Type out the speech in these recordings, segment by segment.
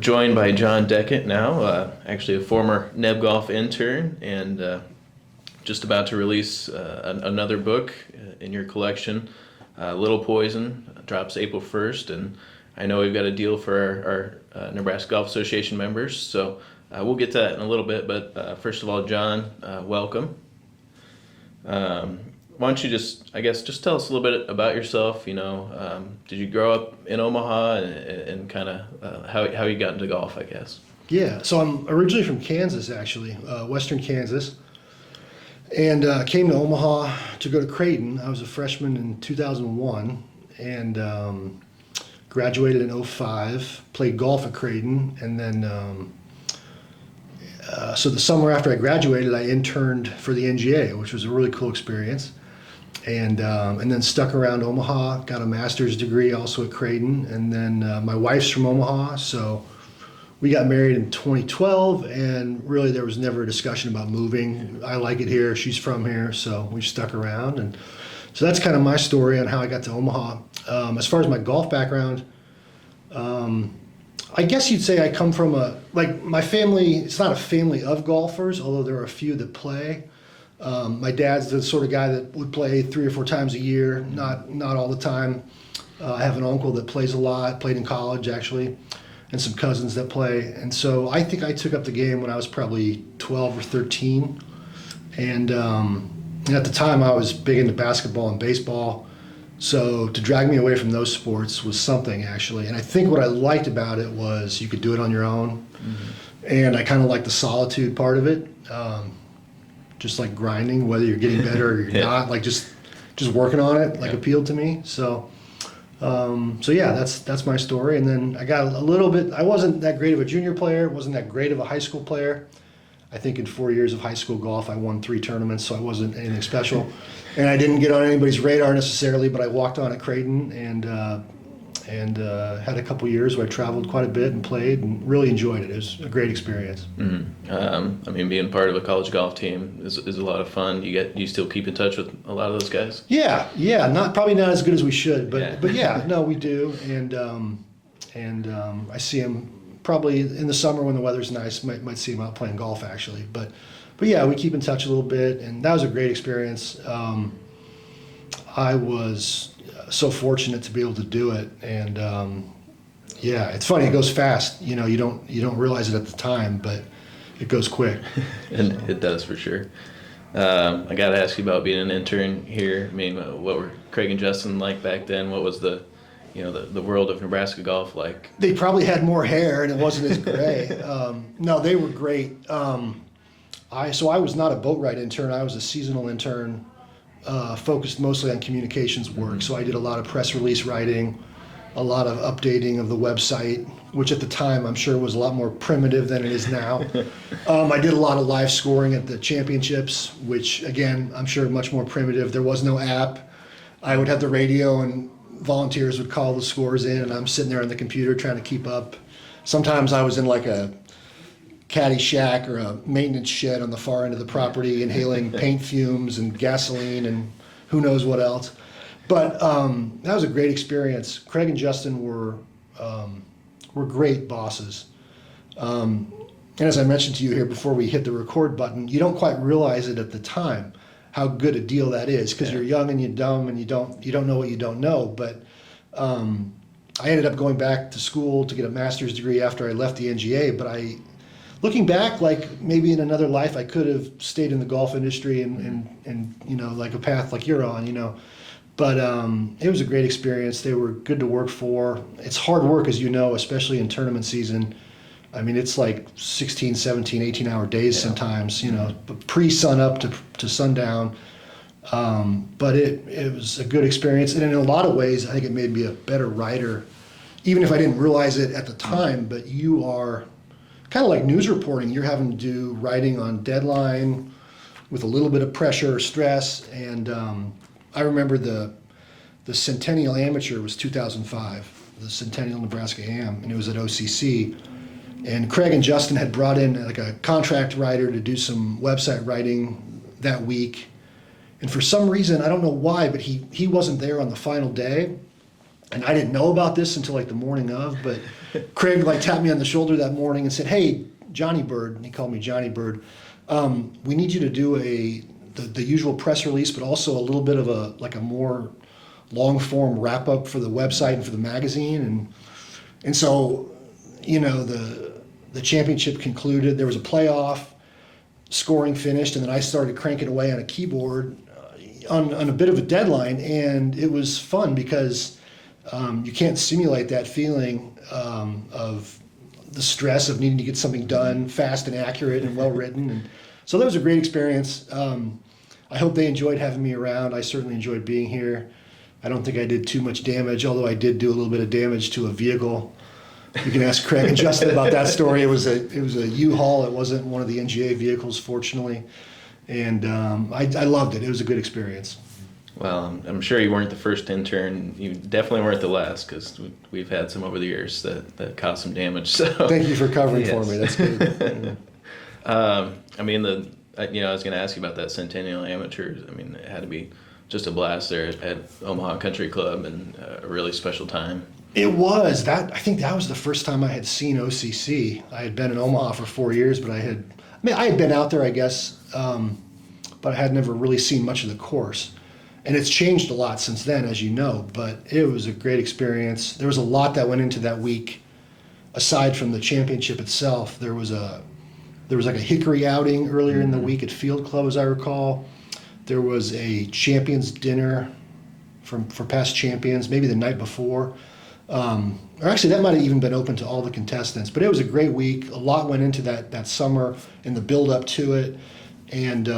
joined by John Dechant now, actually a former NebGolf intern, and just about to release another book in your collection. Little Poison drops April 1st, and I know we've got a deal for our Nebraska Golf Association members, so we'll get to that in a little bit. But first of all, John, welcome. Why don't you just tell us a little bit about yourself? Did you grow up in Omaha, and kind of how you got into golf, I guess? Yeah, so I'm originally from Kansas, actually, western Kansas, and came to Omaha to go to Creighton. I was a freshman in 2001, and graduated in 05, played golf at Creighton, and then so the summer after I graduated, I interned for the NGA, which was a really cool experience. And then stuck around Omaha, got a master's degree also at Creighton, and then my wife's from Omaha, so we got married in 2012, and really there was never a discussion about moving. I like it here, she's from here, so we stuck around, and so that's kind of my story on how I got to Omaha. As far as my golf background, I guess you'd say I come from my family, it's not a family of golfers, although there are a few that play. My dad's the sort of guy that would play 3 or 4 times a year, not all the time. I have an uncle that plays a lot, played in college actually, and some cousins that play. And so I think I took up the game when I was probably 12 or 13. And at the time I was big into basketball and baseball. So to drag me away from those sports was something, actually. And I think what I liked about it was you could do it on your own. Mm-hmm. And I kind of liked the solitude part of it. Just like grinding, whether you're getting better or you're not, like just working on it, appealed to me. So yeah, that's my story. And then I got a little bit. I wasn't that great of a junior player. Wasn't that great of a high school player. I think in 4 years of high school golf, I won 3 tournaments, so I wasn't anything special. And I didn't get on anybody's radar necessarily, but I walked on at Creighton and had a couple years where I traveled quite a bit and played and really enjoyed it. It was a great experience. Mm-hmm. Being part of a college golf team is a lot of fun. You still keep in touch with a lot of those guys? Yeah, probably not as good as we should, but yeah, no, we do. And I see them probably in the summer when the weather's nice. Might see them out playing golf actually, but yeah, we keep in touch a little bit, and that was a great experience. I was so fortunate to be able to do it, and it's funny, it goes fast. You don't realize it at the time, but it goes quick. And it does, for sure. I got to ask you about being an intern here. What were Craig and Justin like back then? What was the world of Nebraska golf like? They probably had more hair and it wasn't as gray. No, they were great. I was not a boat ride intern. I was a seasonal intern, focused mostly on communications work. Mm-hmm. So I did a lot of press release writing, a lot of updating of the website, which at the time I'm sure was a lot more primitive than it is now. I did a lot of live scoring at the championships, which again, I'm sure much more primitive. There was no app. I would have the radio and volunteers would call the scores in, and I'm sitting there on the computer trying to keep up. Sometimes I was in like a caddy shack or a maintenance shed on the far end of the property, inhaling paint fumes and gasoline and who knows what else. But that was a great experience. Craig and Justin were great bosses. And as I mentioned to you here before we hit the record button, you don't quite realize it at the time how good a deal that is, because you're young and you're dumb and you don't know what you don't know. But I ended up going back to school to get a master's degree after I left the NGA. But looking back, like maybe in another life, I could have stayed in the golf industry and like a path like you're on, But it was a great experience. They were good to work for. It's hard work, as you know, especially in tournament season. It's like 16, 17, 18-hour days sometimes, pre-sun up to sundown. But it was a good experience. And in a lot of ways, I think it made me a better writer, even if I didn't realize it at the time. But you are kind of like news reporting. You're having to do writing on deadline with a little bit of pressure or stress. And I remember the Centennial Amateur was 2005, the Centennial Nebraska Am, and it was at OCC. And Craig and Justin had brought in like a contract writer to do some website writing that week. And for some reason, I don't know why, but he wasn't there on the final day. And I didn't know about this until like the morning of, but Craig like tapped me on the shoulder that morning and said, "Hey, Johnny Bird," and he called me Johnny Bird. We need you to do the usual press release, but also a little bit of a more long form wrap up for the website and for the magazine. And so, the championship concluded. There was a playoff, scoring finished, and then I started cranking away on a keyboard on a bit of a deadline, and it was fun because you can't simulate that feeling of the stress of needing to get something done fast and accurate and well written. And so that was a great experience. I hope they enjoyed having me around. I certainly enjoyed being here. I don't think I did too much damage, although I did do a little bit of damage to a vehicle. You can ask Craig and Justin about that story. It was a U-Haul. It wasn't one of the NGA vehicles, fortunately. And I loved it. It was a good experience. Well, I'm sure you weren't the first intern. You definitely weren't the last, because we've had some over the years that caused some damage. So thank you for covering yes. for me. That's good. I mean, I was going to ask you about that Centennial Amateurs. I mean, it had to be just a blast there at Omaha Country Club, and a really special time. It was. I think that was the first time I had seen OCC. I had been in Omaha for 4 years, but I had been out there, I guess, but I had never really seen much of the course. And it's changed a lot since then, as you know, but it was a great experience. There was a lot that went into that week. Aside from the championship itself, there was like a hickory outing earlier in the week at Field Club, as I recall. There was a champions dinner for past champions, maybe the night before. Or actually, that might have even been open to all the contestants. But it was a great week. A lot went into that summer and the build up to it, and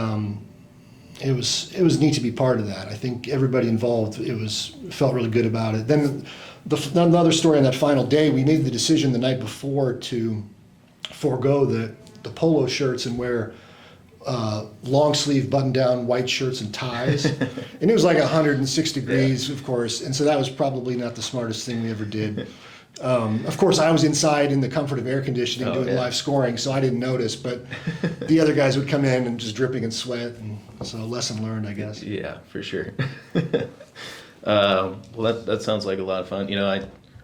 it was neat to be part of that. I think everybody involved felt really good about it. Then another story on that final day, we made the decision the night before to forego the polo shirts and wear long sleeve button down white shirts and ties. And it was like 106 degrees, of course. And so that was probably not the smartest thing we ever did. Of course, I was inside in the comfort of air conditioning doing live scoring, so I didn't notice. But the other guys would come in and just dripping in sweat. And so lesson learned, I guess. Yeah, for sure. Well, that sounds like a lot of fun.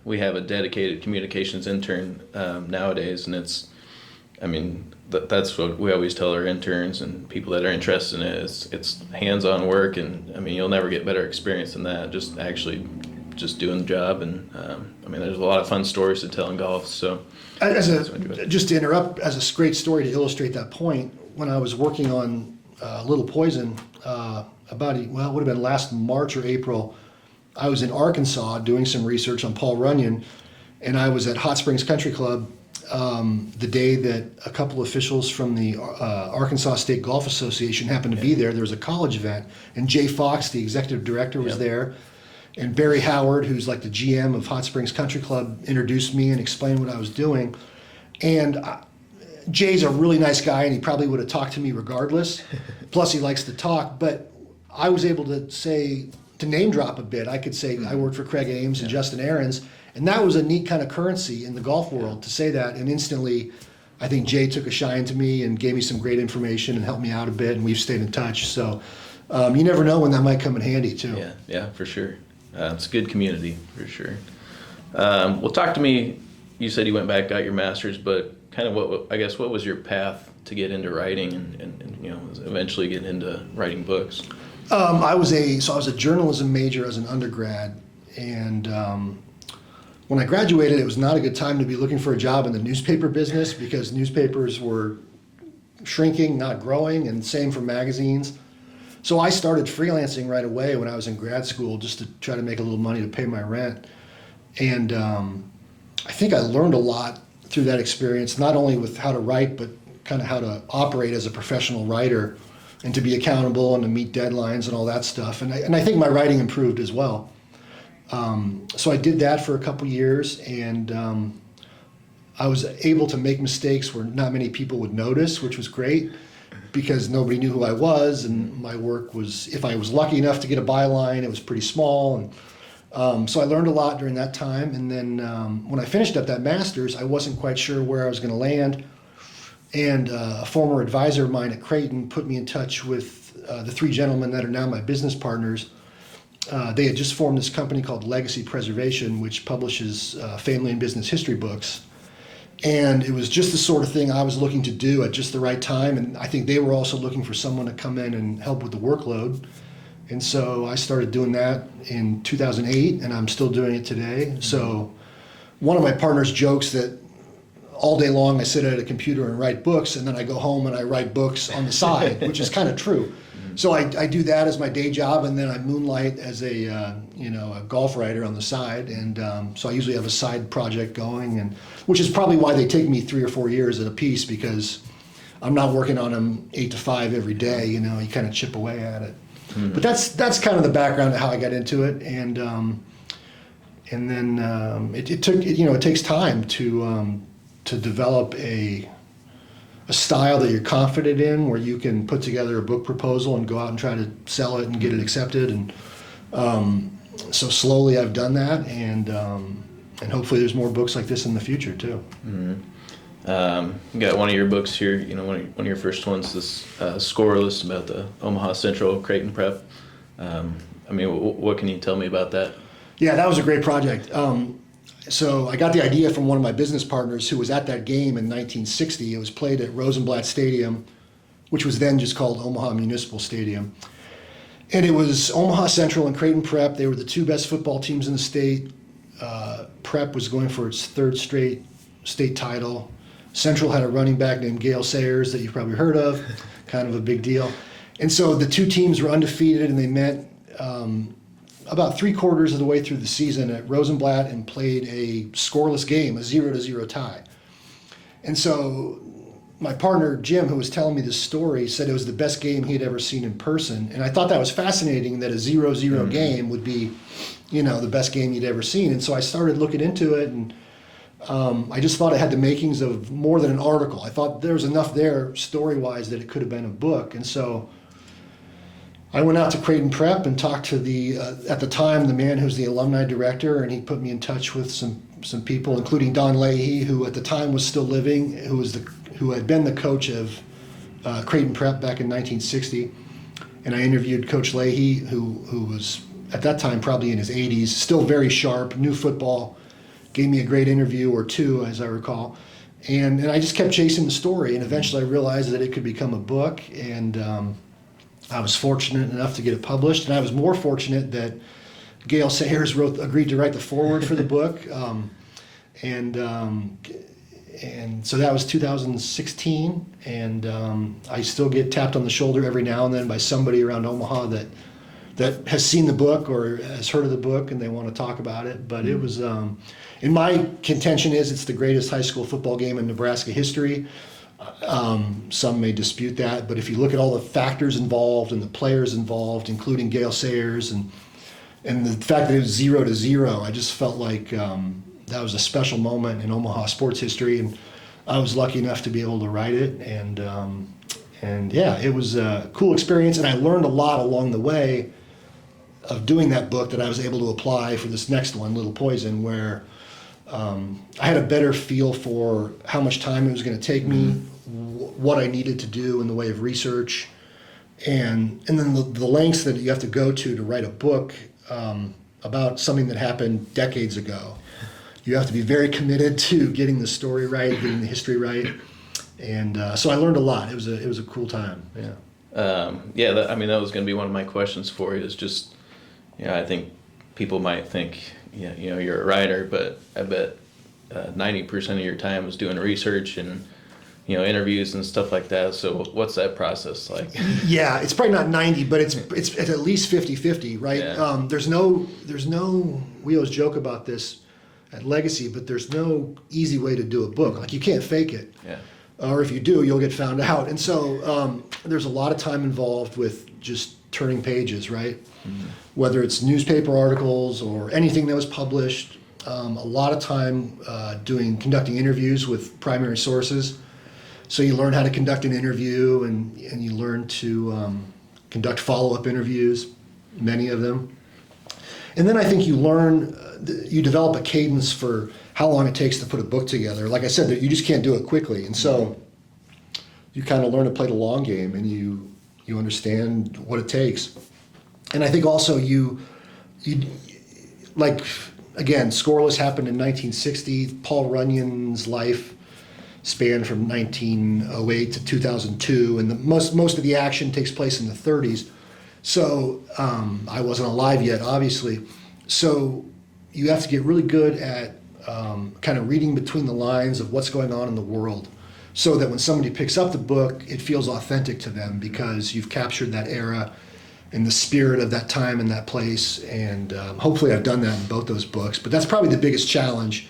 We have a dedicated communications intern nowadays, and that's what we always tell our interns and people that are interested in it. It's hands-on work, and you'll never get better experience than that. Just doing the job, and there's a lot of fun stories to tell in golf. So, just to interrupt, as a great story to illustrate that point, when I was working on Little Poison, it would have been last March or April, I was in Arkansas doing some research on Paul Runyan, and I was at Hot Springs Country Club the day that a couple officials from the Arkansas State Golf Association happened to be there. There was a college event, and Jay Fox, the executive director, was there. And Barry Howard, who's like the GM of Hot Springs Country Club, introduced me and explained what I was doing. And Jay's a really nice guy, and he probably would have talked to me regardless. Plus, he likes to talk. But I was able to name drop a bit. I could say I worked for Craig Ames and Justin Ahrens, and that was a neat kind of currency in the golf world to say that. And instantly, I think Jay took a shine to me and gave me some great information and helped me out a bit, and we've stayed in touch. So you never know when that might come in handy, too. Yeah, for sure. It's a good community, for sure. Well, talk to me. You said you went back, got your master's, but kind of what was your path to get into writing and eventually get into writing books? I was a journalism major as an undergrad, and when I graduated, it was not a good time to be looking for a job in the newspaper business because newspapers were shrinking, not growing, and same for magazines. So I started freelancing right away when I was in grad school just to try to make a little money to pay my rent. And I think I learned a lot through that experience, not only with how to write, but kind of how to operate as a professional writer and to be accountable and to meet deadlines and all that stuff. And I think my writing improved as well. So I did that for a couple years, and I was able to make mistakes where not many people would notice, which was great because nobody knew who I was, and my work was, if I was lucky enough to get a byline, it was pretty small. And so I learned a lot during that time. And then when I finished up that master's, I wasn't quite sure where I was going to land. And a former advisor of mine at Creighton put me in touch with the three gentlemen that are now my business partners. they had just formed this company called Legacy Preservation, which publishes family and business history books. And it was just the sort of thing I was looking to do at just the right time. And I think they were also looking for someone to come in and help with the workload. And so I started doing that in 2008, and I'm still doing it today. So one of my partners jokes that all day long I sit at a computer and write books, and then I go home and I write books on the side, which is kind of true. So I do that as my day job, and then I moonlight as a golf writer on the side, and so I usually have a side project going, and which is probably why they take me 3 or 4 years at a piece, because I'm not working on them 8 to 5 every day. You kind of chip away at it. Mm-hmm. But that's kind of the background of how I got into it, and then it takes time to develop a style that you're confident in, where you can put together a book proposal and go out and try to sell it and get it accepted. And so slowly I've done that, and hopefully there's more books like this in the future too. Mm-hmm. You got one of your books here, one of your first ones, this Scoreless, about the Omaha Central Creighton Prep. What can you tell me about that? Yeah, that was a great project. So I got the idea from one of my business partners who was at that game in 1960. It was played at Rosenblatt Stadium, which was then just called Omaha Municipal Stadium. And it was Omaha Central and Creighton Prep. They were the 2 best football teams in the state. Prep was going for its 3rd straight state title. Central had a running back named Gale Sayers that you've probably heard of, kind of a big deal. And so the 2 teams were undefeated, and they met about 3/4 of the way through the season at Rosenblatt and played a scoreless game, a 0-0 tie. And so my partner, Jim, who was telling me this story, said it was the best game he had ever seen in person. And I thought that was fascinating, that a 0-0 game would be, the best game he'd ever seen. And so I started looking into it, and I just thought it had the makings of more than an article. I thought there was enough there story-wise that it could have been a book. And so I went out to Creighton Prep and talked to at the time, the man who's the alumni director, and he put me in touch with some people, including Don Leahy, who at the time was still living, who had been the coach of Creighton Prep back in 1960. And I interviewed Coach Leahy, who was at that time probably in his 80s, still very sharp, knew football, gave me a great interview, or 2, as I recall. And I just kept chasing the story, and eventually I realized that it could become a book, and I was fortunate enough to get it published, and I was more fortunate that Gale Sayers agreed to write the foreword for the book, and so that was 2016, and I still get tapped on the shoulder every now and then by somebody around Omaha that has seen the book or has heard of the book, and they want to talk about it. But it was, and my contention is it's the greatest high school football game in Nebraska history. Some may dispute that, but if you look at all the factors involved and the players involved, including Gale Sayers, and the fact that it was 0-0, I just felt like that was a special moment in Omaha sports history, and I was lucky enough to be able to write it, and yeah, it was a cool experience, and I learned a lot along the way of doing that book that I was able to apply for this next one, Little Poison, where I had a better feel for how much time it was going to take me, what I needed to do in the way of research, and then the lengths that you have to go to write a book about something that happened decades ago. You have to be very committed to getting the story right, getting the history right, and so I learned a lot. It was a cool time. Yeah. That was going to be one of my questions for you. Is just, I think people might think, you're a writer, but I bet 90% of your time was doing research and interviews and stuff like that. So what's that process like? Yeah, it's probably not 90, but it's at least 50-50, right? Yeah. There's no. We always joke about this at Legacy, but there's no easy way to do a book. Like, you can't fake it. Yeah. Or if you do, you'll get found out. And so there's a lot of time involved with just turning pages, right? Mm-hmm. Whether it's newspaper articles or anything that was published, a lot of time conducting interviews with primary sources. So you learn how to conduct an interview, and you learn to conduct follow-up interviews, many of them. And then I think you develop a cadence for how long it takes to put a book together. Like I said, you just can't do it quickly. And so you kind of learn to play the long game, and you understand what it takes. And I think also you you like, again, Scoreless happened in 1960. Paul Runyan's life spanned from 1908 to 2002, and most of the action takes place in the 30s. So I wasn't alive yet, obviously. So you have to get really good at kind of reading between the lines of what's going on in the world, so that when somebody picks up the book, it feels authentic to them because you've captured that era and the spirit of that time and that place. And hopefully I've done that in both those books. But that's probably the biggest challenge.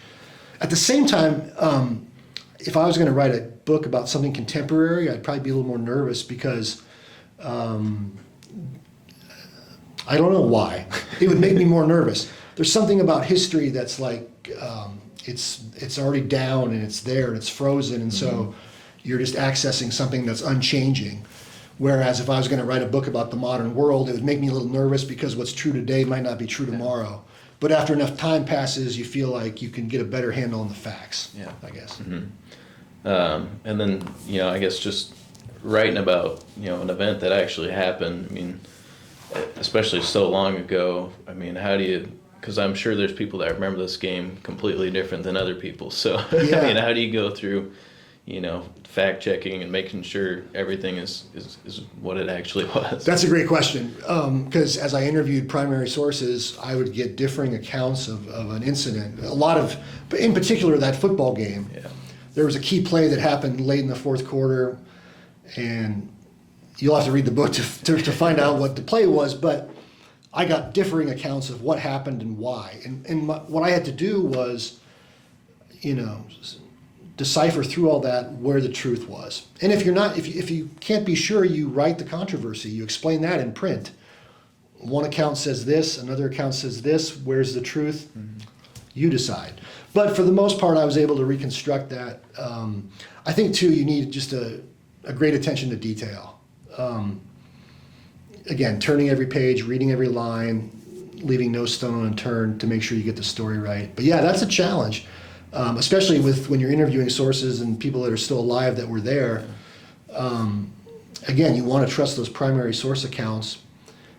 At the same time, if I was going to write a book about something contemporary, I'd probably be a little more nervous because I don't know why. It would make me more nervous. There's something about history that's like, it's already down and it's there and it's frozen, and so you're just accessing something that's unchanging. Whereas if I was going to write a book about the modern world, it would make me a little nervous because what's true today might not be true tomorrow. But after enough time passes, you feel like you can get a better handle on the facts, I guess. And then, I guess just writing about, an event that actually happened, I mean, especially so long ago, I mean, how do you, because I'm sure there's people that remember this game completely different than other people. So, Yeah. I mean, how do you go through, fact checking and making sure everything is what it actually was? That's a great question, because as I interviewed primary sources, I would get differing accounts of an incident. But in particular, that football game. Yeah. There was a key play that happened late in the fourth quarter, and you'll have to read the book to find out what the play was, but I got differing accounts of what happened and why. And what I had to do was, decipher through all that where the truth was. And if you can't be sure, you write the controversy. You explain that in print. One account says this, another account says this. Where's the truth? You decide. But for the most part, I was able to reconstruct that. I think too, you need just a great attention to detail. Again, turning every page, reading every line, leaving no stone unturned to make sure you get the story right. But yeah, that's a challenge, especially when you're interviewing sources and people that are still alive that were there. Again, you want to trust those primary source accounts,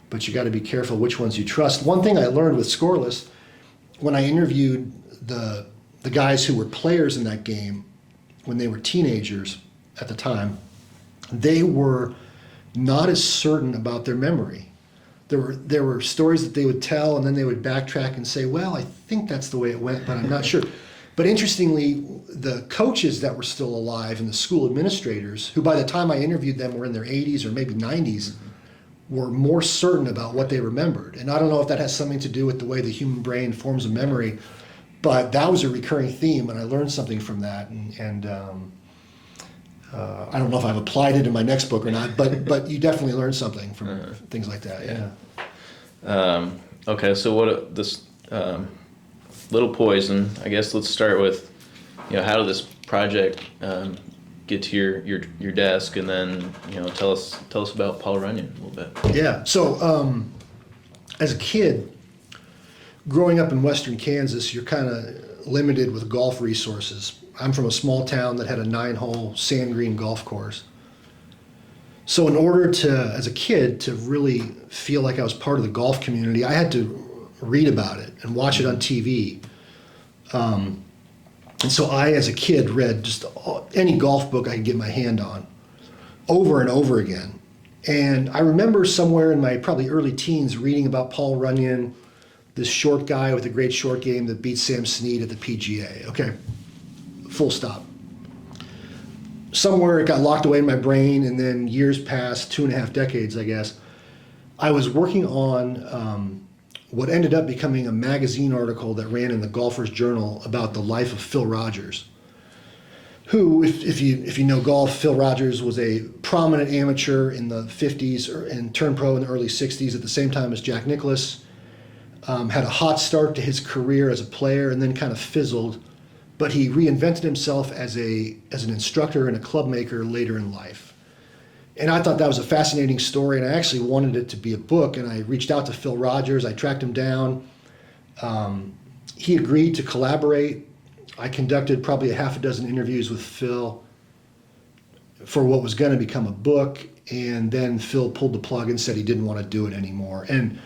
but you got to be careful which ones you trust. One thing I learned with Scoreless, when I interviewed the guys who were players in that game when they were teenagers at the time, they were not as certain about their memory. There were stories that they would tell, and then they would backtrack and say, well, I think that's the way it went, but I'm not sure. But interestingly, the coaches that were still alive and the school administrators, who by the time I interviewed them were in their 80s or maybe 90s, were more certain about what they remembered. And I don't know if that has something to do with the way the human brain forms a memory, but that was a recurring theme, and I learned something from that. And I don't know if I've applied it in my next book or not, but you definitely learn something from things like that. Yeah. Okay, so what this Little Poison? I guess let's start with, how did this project get to your desk, and then tell us about Paul Runyan a little bit. Yeah. So as a kid, growing up in western Kansas, you're kind of limited with golf resources. I'm from a small town that had a 9-hole sand green golf course. So in order to, as a kid, to really feel like I was part of the golf community, I had to read about it and watch it on TV. And so I, as a kid, read just any golf book I could get my hand on over and over again. And I remember somewhere in my probably early teens reading about Paul Runyan, this short guy with a great short game that beat Sam Snead at the PGA. Okay, full stop. Somewhere it got locked away in my brain, and then years passed, 2.5 decades, I guess. I was working on what ended up becoming a magazine article that ran in the Golfer's Journal about the life of Phil Rogers, who, if you know golf, Phil Rogers was a prominent amateur in the 50s and turned pro in the early 60s at the same time as Jack Nicklaus. Had a hot start to his career as a player and then kind of fizzled, but he reinvented himself as an instructor and a club maker later in life. And I thought that was a fascinating story, and I actually wanted it to be a book, and I reached out to Phil Rogers. I tracked him down. He agreed to collaborate. I conducted probably 6 interviews with Phil for what was going to become a book, and then Phil pulled the plug and said he didn't want to do it anymore. And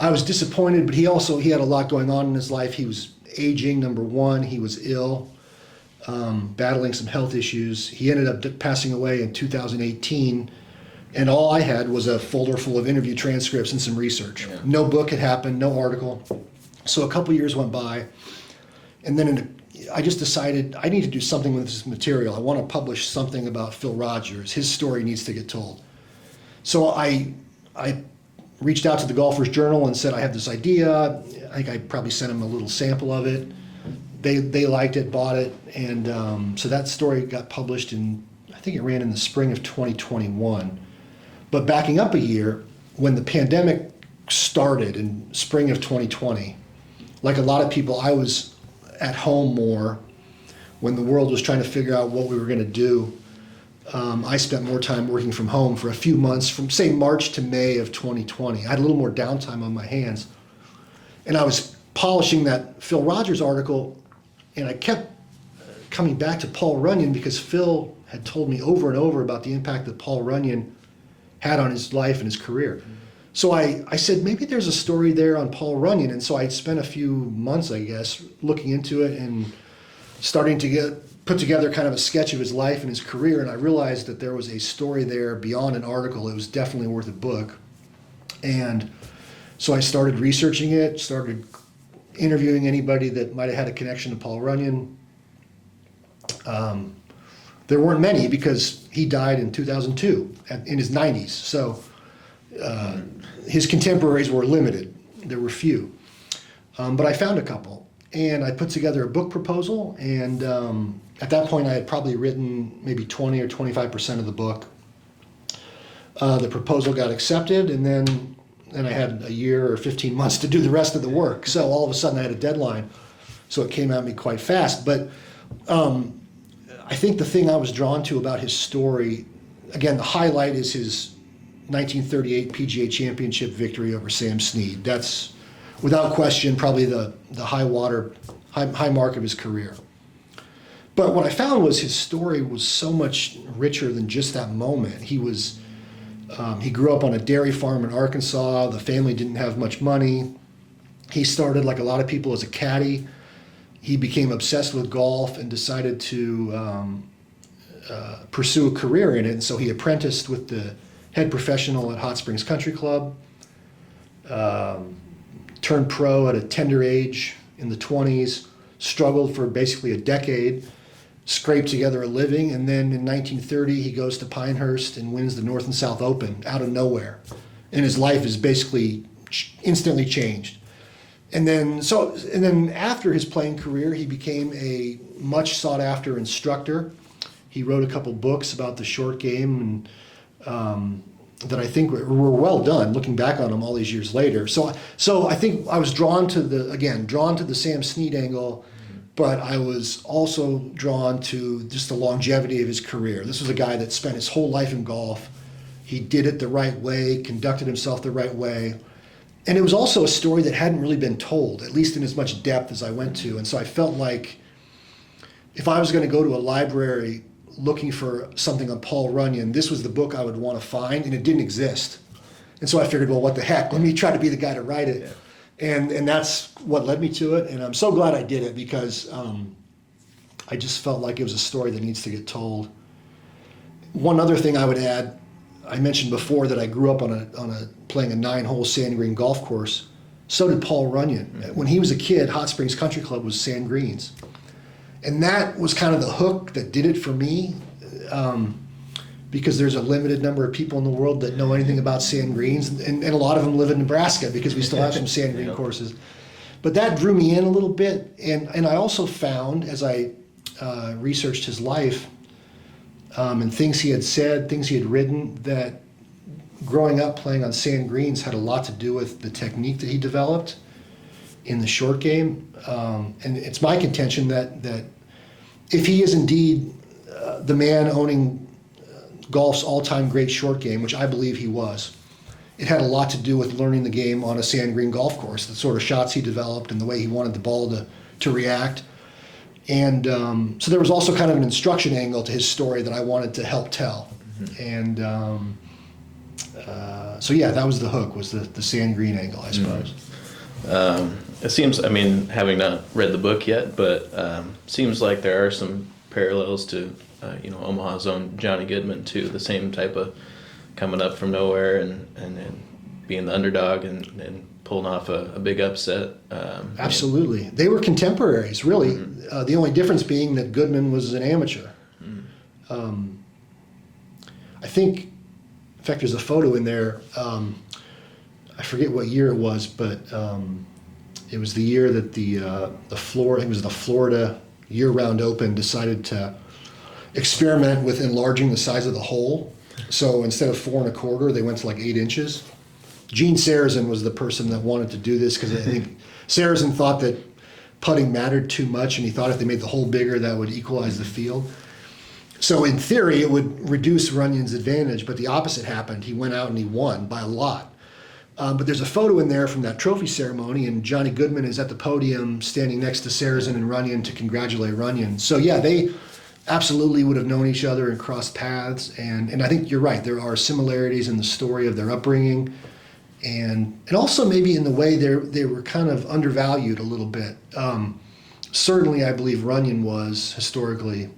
I was disappointed, but he had a lot going on in his life. He was aging, number one. He was ill, battling some health issues. He ended up passing away in 2018, and all I had was a folder full of interview transcripts and some research. Yeah. No book had happened, no article. So a couple years went by, and then I just decided I need to do something with this material. I want to publish something about Phil Rogers. His story needs to get told. So I reached out to the Golfers Journal and said, I have this idea. I think I probably sent them a little sample of it. They liked it, bought it, and so that story got published I think it ran in the spring of 2021. But backing up a year, when the pandemic started in spring of 2020, like a lot of people, I was at home more when the world was trying to figure out what we were going to do. I spent more time working from home for a few months, from say March to May of 2020. I had a little more downtime on my hands. And I was polishing that Phil Rogers article, and I kept coming back to Paul Runyan because Phil had told me over and over about the impact that Paul Runyan had on his life and his career. So I said, maybe there's a story there on Paul Runyan. And so I spent a few months, I guess, looking into it and starting to put together kind of a sketch of his life and his career. And I realized that there was a story there beyond an article. It was definitely worth a book. And so I started researching it, started interviewing anybody that might have had a connection to Paul Runyan. There weren't many because he died in 2002 in his 90s. So his contemporaries were limited. There were few. But I found a couple. And I put together a book proposal. And at that point, I had probably written maybe 20 or 25% of the book. The proposal got accepted. And then I had a year or 15 months to do the rest of the work. So all of a sudden, I had a deadline. So it came at me quite fast. But I think the thing I was drawn to about his story, again, the highlight is his 1938 PGA Championship victory over Sam Snead. That's, without question, probably the high mark of his career. But what I found was his story was so much richer than just that moment. He grew up on a dairy farm in Arkansas. The family didn't have much money. He started, like a lot of people, as a caddy. He became obsessed with golf and decided to pursue a career in it. And so he apprenticed with the head professional at Hot Springs Country Club, turned pro at a tender age in the 20s, struggled for basically a decade, scraped together a living, and then in 1930 he goes to Pinehurst and wins the North and South Open out of nowhere. And his life is basically instantly changed. And then after his playing career, he became a much sought after instructor. He wrote a couple books about the short game and that I think were well done, looking back on them all these years later. So I think I was drawn to the Sam Snead angle, but I was also drawn to just the longevity of his career. This was a guy that spent his whole life in golf. He did it the right way, conducted himself the right way. And it was also a story that hadn't really been told, at least in as much depth as I went to. And so I felt like if I was going to go to a library looking for something on Paul Runyan, this was the book I would want to find, and it didn't exist. And so I figured, well, what the heck? Let me try to be the guy to write it. Yeah. And that's what led me to it. And I'm so glad I did it because I just felt like it was a story that needs to get told. One other thing I would add, I mentioned before that I grew up playing a 9-hole sand green golf course. So did Paul Runyan. Mm-hmm. When he was a kid, Hot Springs Country Club was sand greens. And that was kind of the hook that did it for me, because there's a limited number of people in the world that know anything about sand greens, and a lot of them live in Nebraska because we still have some sand green courses. But that drew me in a little bit, and I also found, as I researched his life, and things he had said, things he had written, that growing up playing on sand greens had a lot to do with the technique that he developed in the short game. And it's my contention that if he is indeed the man owning golf's all-time great short game, which I believe he was, it had a lot to do with learning the game on a sand green golf course, the sort of shots he developed and the way he wanted the ball to react. And so there was also kind of an instruction angle to his story that I wanted to help tell. Mm-hmm. And So yeah, that was the hook, was the sand green angle, I suppose. It seems, I mean, having not read the book yet, but seems like there are some parallels to, Omaha's own Johnny Goodman too. The same type of coming up from nowhere and being the underdog and pulling off a big upset. Absolutely. They were contemporaries, really. The only difference being that Goodman was an amateur. I think, in fact, there's a photo in there. I forget what year it was, but it was the year that the Florida Year-Round Open decided to experiment with enlarging the size of the hole. So instead of 4 1/4, they went to like 8 inches. Gene Sarazen was the person that wanted to do this because I think Sarazen thought that putting mattered too much, and he thought if they made the hole bigger, that would equalize the field. So in theory, it would reduce Runyan's advantage, but the opposite happened. He went out and he won by a lot. But there's a photo in there from that trophy ceremony, and Johnny Goodman is at the podium standing next to Sarazen and Runyan to congratulate Runyan. So yeah, they absolutely would have known each other and crossed paths. And I think you're right. There are similarities in the story of their upbringing, and also maybe in the way they were kind of undervalued a little bit. Certainly, I believe Runyan was historically,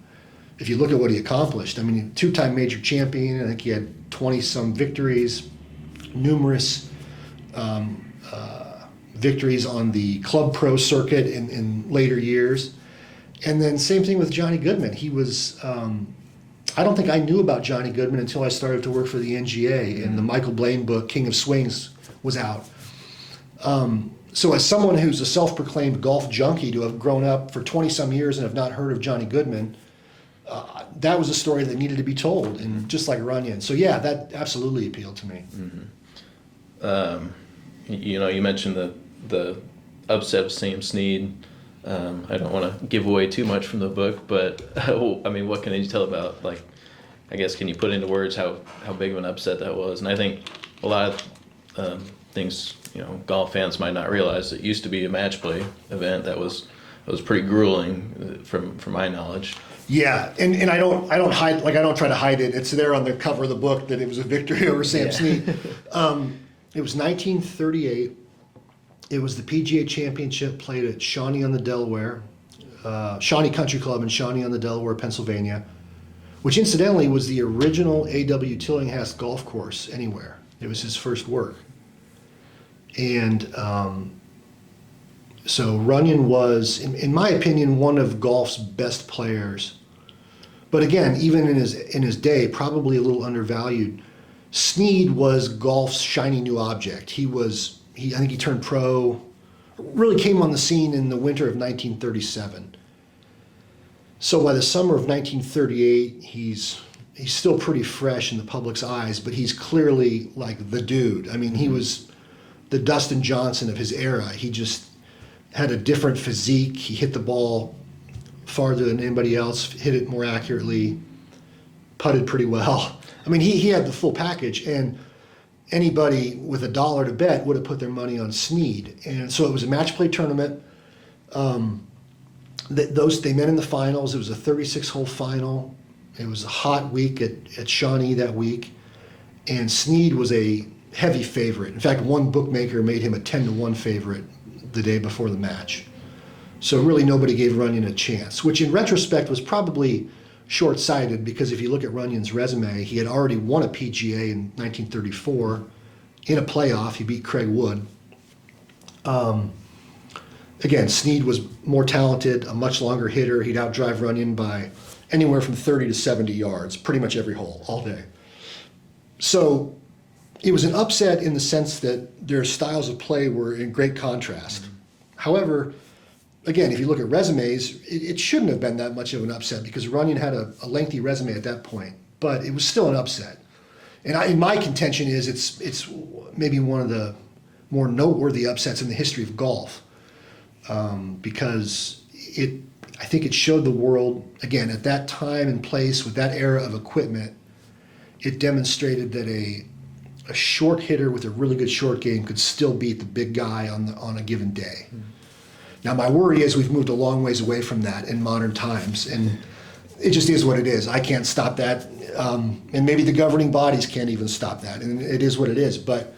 if you look at what he accomplished. I mean, 2-time major champion. I think he had 20-some victories, numerous victories on the club pro circuit in later years. And then same thing with Johnny Goodman. He was, I don't think I knew about Johnny Goodman until I started to work for the NGA, and the Michael Blaine book, King of Swings, was out. So as someone who's a self-proclaimed golf junkie, to have grown up for 20-some years and have not heard of Johnny Goodman, that was a story that needed to be told, and just like Runyan. So yeah, that absolutely appealed to me. You mentioned the upset of Sam Snead. I don't want to give away too much from the book, but I mean, what can you tell about, like, I guess, can you put into words how big of an upset that was? And I think a lot of things, golf fans might not realize, it used to be a match play event that was pretty grueling from my knowledge. Yeah, and I don't hide, like, I don't try to hide it. It's there on the cover of the book that it was a victory over Sam Snead. It was 1938. It was the PGA Championship, played at Shawnee on the Delaware, Shawnee Country Club in Shawnee on the Delaware, Pennsylvania, which incidentally was the original A.W. Tillinghast golf course anywhere. It was his first work. And so Runyan was, in my opinion, one of golf's best players. But again, even in his day, probably a little undervalued. Snead was golf's shiny new object. I think he turned pro, really came on the scene in the winter of 1937. So by the summer of 1938, he's still pretty fresh in the public's eyes, but he's clearly like the dude. I mean, he was the Dustin Johnson of his era. He just had a different physique. He hit the ball farther than anybody else, hit it more accurately, putted pretty well. I mean, he had the full package, and anybody with $1 to bet would have put their money on Snead. And so it was a match play tournament. They met in the finals. It was a 36-hole final. It was a hot week at Shawnee that week, and Snead was a heavy favorite. In fact, one bookmaker made him a 10-1 favorite the day before the match. So really nobody gave Runyan a chance, which in retrospect was probably short-sighted, because if you look at Runyan's resume, he had already won a PGA in 1934 in a playoff. He beat Craig Wood. Again, Snead was more talented, a much longer hitter. He'd outdrive Runyan by anywhere from 30 to 70 yards, pretty much every hole, all day. So it was an upset in the sense that their styles of play were in great contrast. However, again, if you look at resumes, it shouldn't have been that much of an upset, because Runyan had a lengthy resume at that point, but it was still an upset. And my contention is it's maybe one of the more noteworthy upsets in the history of golf, because I think it showed the world, again, at that time and place with that era of equipment, it demonstrated that a short hitter with a really good short game could still beat the big guy on a given day. Mm-hmm. Now, my worry is we've moved a long ways away from that in modern times, and it just is what it is. I can't stop that. and maybe the governing bodies can't even stop that, and it is what it is. But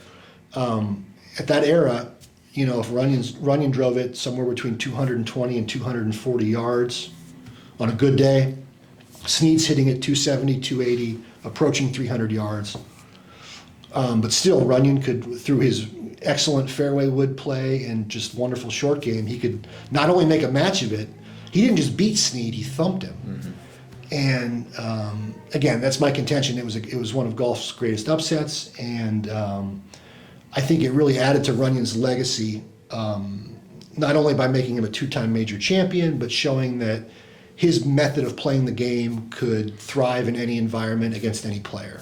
at that era, you know, if Runyan drove it somewhere between 220 and 240 yards on a good day, Snead's hitting it 270, 280, approaching 300 yards. But still, Runyan could, through his excellent fairway wood play and just wonderful short game, he could not only make a match of it, he didn't just beat Snead, he thumped him. Mm-hmm. And again, that's my contention. It was one of golf's greatest upsets, and I think it really added to Runyan's legacy, not only by making him a two-time major champion, but showing that his method of playing the game could thrive in any environment against any player.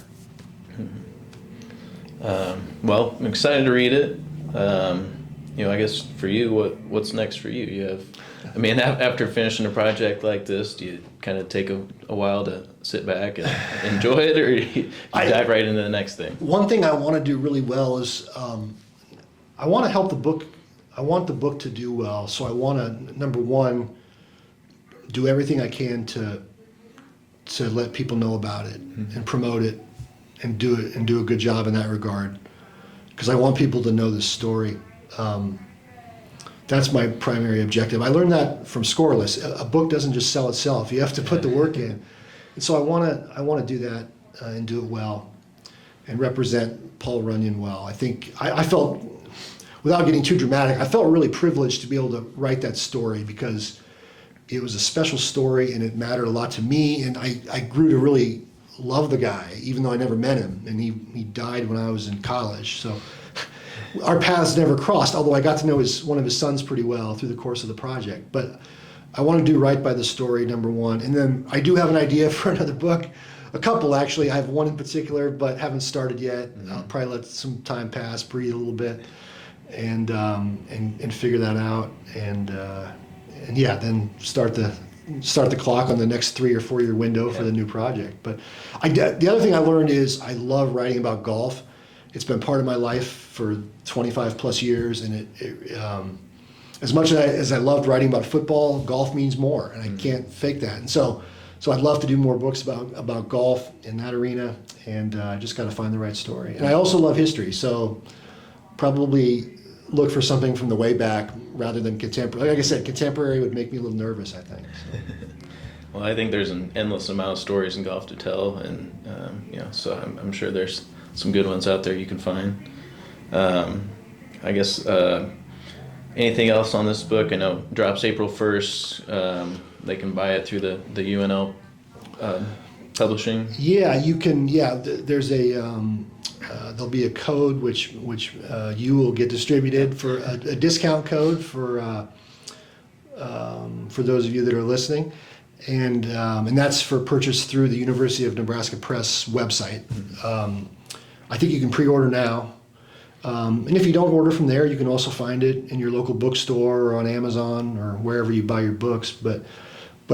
Well, I'm excited to read it. You know, I guess for you, what's next for you? You have, I mean, after finishing a project like this, do you kind of take a while to sit back and enjoy it, or you dive right into the next thing? One thing I want to do really well is I want to help the book. I want the book to do well, so I want to, number one, do everything I can to let people know about it and promote it and do a good job in that regard, because I want people to know this story. That's my primary objective. I learned that from Scoreless. A book doesn't just sell itself. You have to put the work in. And so I want to do that and do it well and represent Paul Runyan well. I think I felt, without getting too dramatic, I felt really privileged to be able to write that story, because it was a special story and it mattered a lot to me, and I grew to really love the guy, even though I never met him, and he died when I was in college. So our paths never crossed, although I got to know one of his sons pretty well through the course of the project. But I want to do right by the story, number one. And then I do have an idea for another book, a couple actually. I have one in particular, but haven't started yet. Mm-hmm. I'll probably let some time pass, breathe a little bit, and figure that out. And yeah, then start the clock on the next 3 or 4 year window for the new project. But the other thing I learned is I love writing about golf. It's been part of my life for 25 plus years, and as much as I loved writing about football, golf means more, and I can't fake that. And so I'd love to do more books about golf in that arena, and I just got to find the right story. And I also love history, so probably look for something from the way back rather than contemporary. Like I said, contemporary would make me a little nervous, I think. So. Well, I think there's an endless amount of stories in golf to tell, and you know, so I'm sure there's some good ones out there you can find. I guess anything else on this book? I know it drops April 1st. They can buy it through the UNL publishing. Yeah, you can. Yeah, there's there'll be a code which you will get distributed for a discount code for those of you that are listening, and that's for purchase through the University of Nebraska Press website. I think you can pre-order now, and if you don't order from there, you can also find it in your local bookstore or on Amazon or wherever you buy your books. But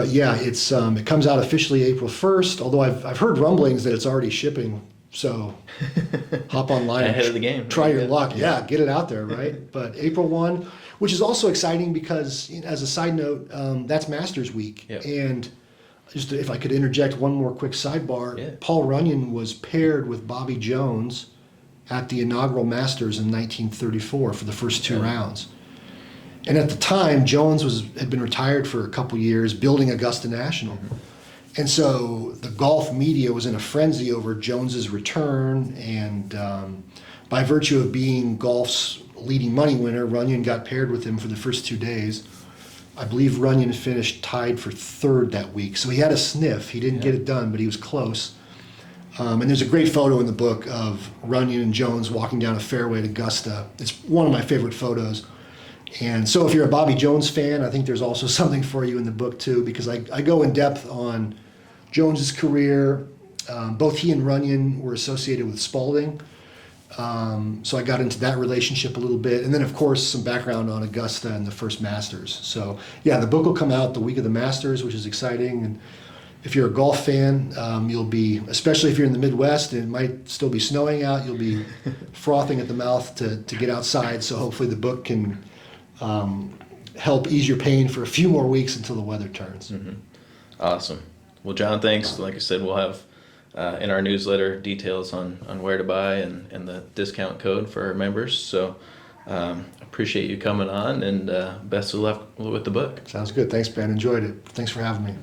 yeah, it comes out officially April 1st. Although I've heard rumblings that it's already shipping. So hop online ahead of the game. Try your luck. Yeah, get it out there, right? But April 1, which is also exciting because, as a side note, that's Masters Week. Yep. And just if I could interject one more quick sidebar, Paul Runyan was paired with Bobby Jones at the inaugural Masters in 1934 for the first 2 rounds. And at the time, Jones had been retired for a couple years building Augusta National. Mm-hmm. And so the golf media was in a frenzy over Jones's return, and by virtue of being golf's leading money winner, Runyan got paired with him for the first 2 days. I believe Runyan finished tied for 3rd that week, so he had a sniff. He didn't get it done, but he was close. And there's a great photo in the book of Runyan and Jones walking down a fairway at Augusta. It's one of my favorite photos. And so if you're a Bobby Jones fan, I think there's also something for you in the book too, because I go in depth on Jones's career. Both he and Runyan were associated with Spalding. So I got into that relationship a little bit. And then, of course, some background on Augusta and the first Masters. So, yeah, the book will come out the week of the Masters, which is exciting. And if you're a golf fan, you'll be, especially if you're in the Midwest and it might still be snowing out, you'll be frothing at the mouth to get outside. So hopefully the book can help ease your pain for a few more weeks until the weather turns. Mm-hmm. Awesome. Well, John, thanks. Like I said, we'll have in our newsletter details on where to buy and the discount code for our members. So appreciate you coming on, and best of luck with the book. Sounds good. Thanks, Ben. Enjoyed it. Thanks for having me.